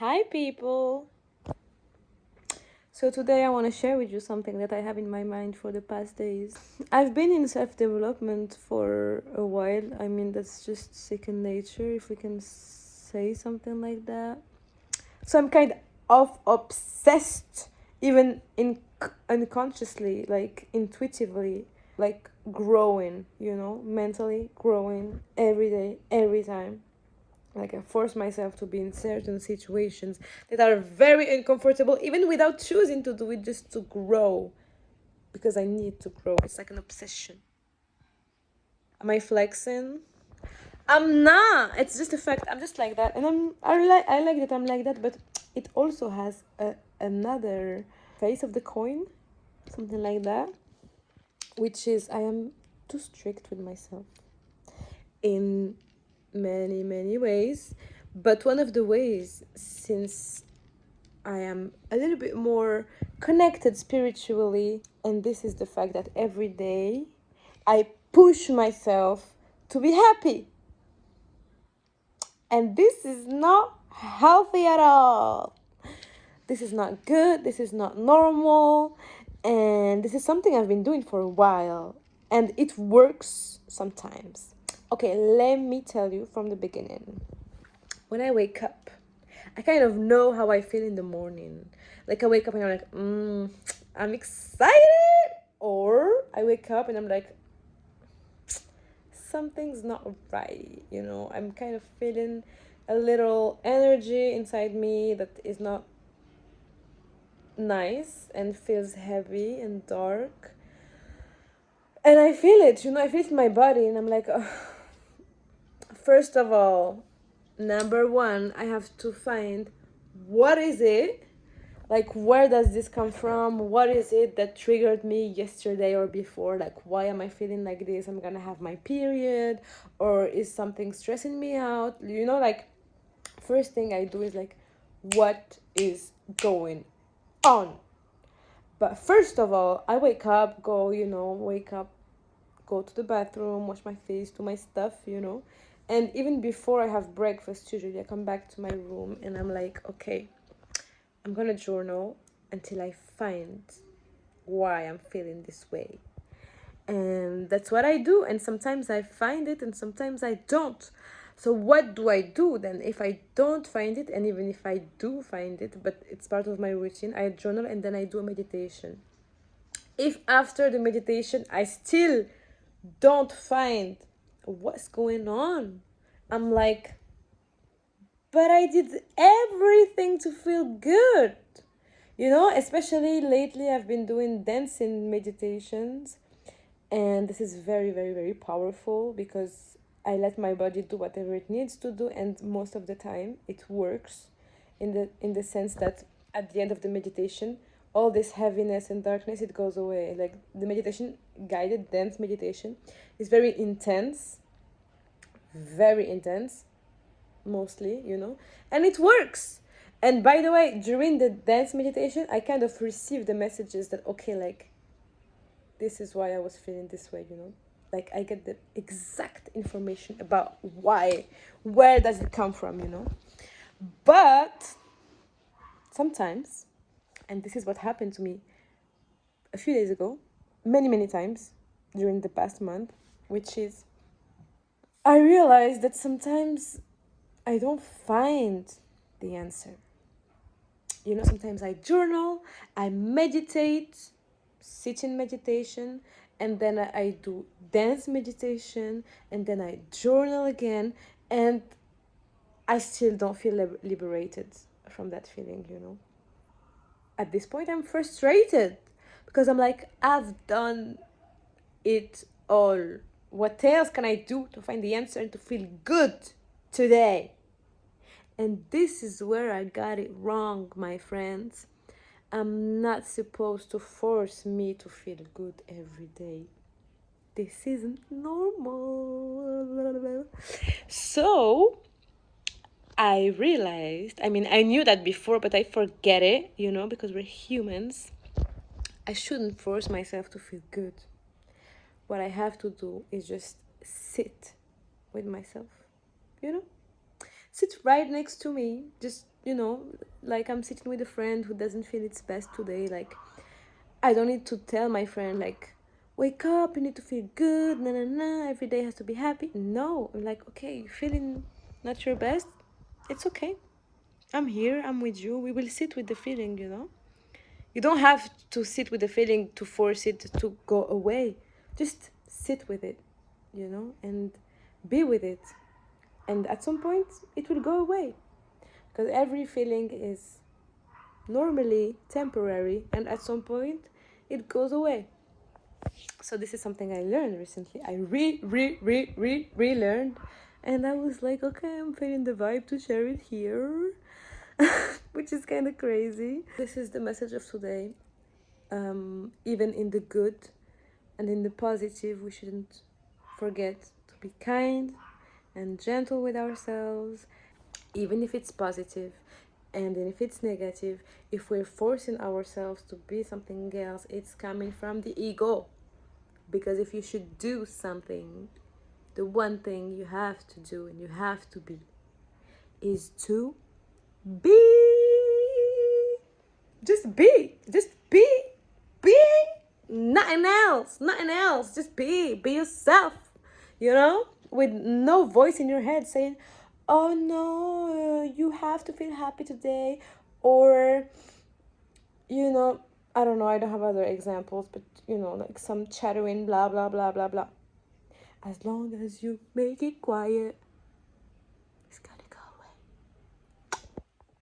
Hi, people. So, today I want to share with you something that I have in my mind for the past days. I've been in self development for a while. I mean, that's just second nature, if we can say something like that. So, I'm kind of obsessed, even unconsciously, like intuitively, like growing, mentally growing every day, every time. Like I force myself to be in certain situations that are very uncomfortable, even without choosing to do it, just to grow. Because I need to grow. It's like an obsession. Am I flexing? I'm not. It's just a fact. I'm just like that. And I like that I'm like that, but it also has another face of the coin, something like that, which is I am too strict with myself in many, many ways. But one of the ways, since I am a little bit more connected spiritually, and this is the fact that every day I push myself to be happy. And this is not healthy at all. This is not good, this is not normal, and this is something I've been doing for a while, and it works sometimes. Okay, let me tell you from the beginning. When I wake up, I kind of know how I feel in the morning. Like I wake up and I'm like, I'm excited. Or I wake up and I'm like, something's not right. I'm kind of feeling a little energy inside me that is not nice and feels heavy and dark. And I feel it, I feel it in my body and I'm like, first of all, number one, I have to find what is it, like where does this come from, what is it that triggered me yesterday or before, like why am I feeling like this, I'm gonna have my period, or is something stressing me out, like first thing I do is like, what is going on? But first of all, I wake up, go to the bathroom, wash my face, do my stuff. And even before I have breakfast, usually I come back to my room and I'm like, okay, I'm gonna journal until I find why I'm feeling this way. And that's what I do. And sometimes I find it and sometimes I don't. So what do I do then if I don't find it? And even if I do find it, but it's part of my routine, I journal and then I do a meditation. If after the meditation I still don't find what's going on, I'm like, but I did everything to feel good. Especially lately I've been doing dancing meditations, and this is very, very, very powerful because I let my body do whatever it needs to do, and most of the time it works in the sense that at the end of the meditation, all this heaviness and darkness, it goes away. Like the meditation, guided dance meditation, is very intense, mostly, and it works. And by the way, during the dance meditation, I kind of received the messages that, okay, like, this is why I was feeling this way. Like, I get the exact information about why, where does it come from. But sometimes, and this is what happened to me a few days ago, many, many times during the past month, which is I realized that sometimes I don't find the answer. Sometimes I journal, I meditate, sit in meditation, and then I do dance meditation, and then I journal again, and I still don't feel liberated from that feeling. At this point, I'm frustrated because I'm like, I've done it all. What else can I do to find the answer and to feel good today? And this is where I got it wrong, my friends. I'm not supposed to force me to feel good every day. This isn't normal. So I realized, I knew that before, but I forget it, because we're humans. I shouldn't force myself to feel good. What I have to do is just sit with myself, you know? Sit right next to me. Just you know, like I'm sitting with a friend who doesn't feel its best today, like I don't need to tell my friend like, wake up, you need to feel good, na na na, every day has to be happy. No, I'm like, okay, you're feeling not your best, it's okay. I'm here, I'm with you. We will sit with the feeling, you know? You don't have to sit with the feeling to force it to go away. Just sit with it, you know, and be with it. And at some point, it will go away. Because every feeling is normally temporary, and at some point, it goes away. So this is something I learned recently. I relearned, and I was like, okay, I'm feeling the vibe to share it here, which is kind of crazy. This is the message of today. Even in the good and in the positive, we shouldn't forget to be kind and gentle with ourselves, even if it's positive. And if it's negative, if we're forcing ourselves to be something else, it's coming from the ego. Because if you should do something, the one thing you have to do and you have to be is to be. Just be. Just be. Be. Nothing else. Nothing else. Just be. Be yourself. You know? With no voice in your head saying, oh no, you have to feel happy today. Or, you know, I don't know, I don't have other examples, but, you know, like some chattering, blah, blah, blah, blah, blah. As long as you make it quiet,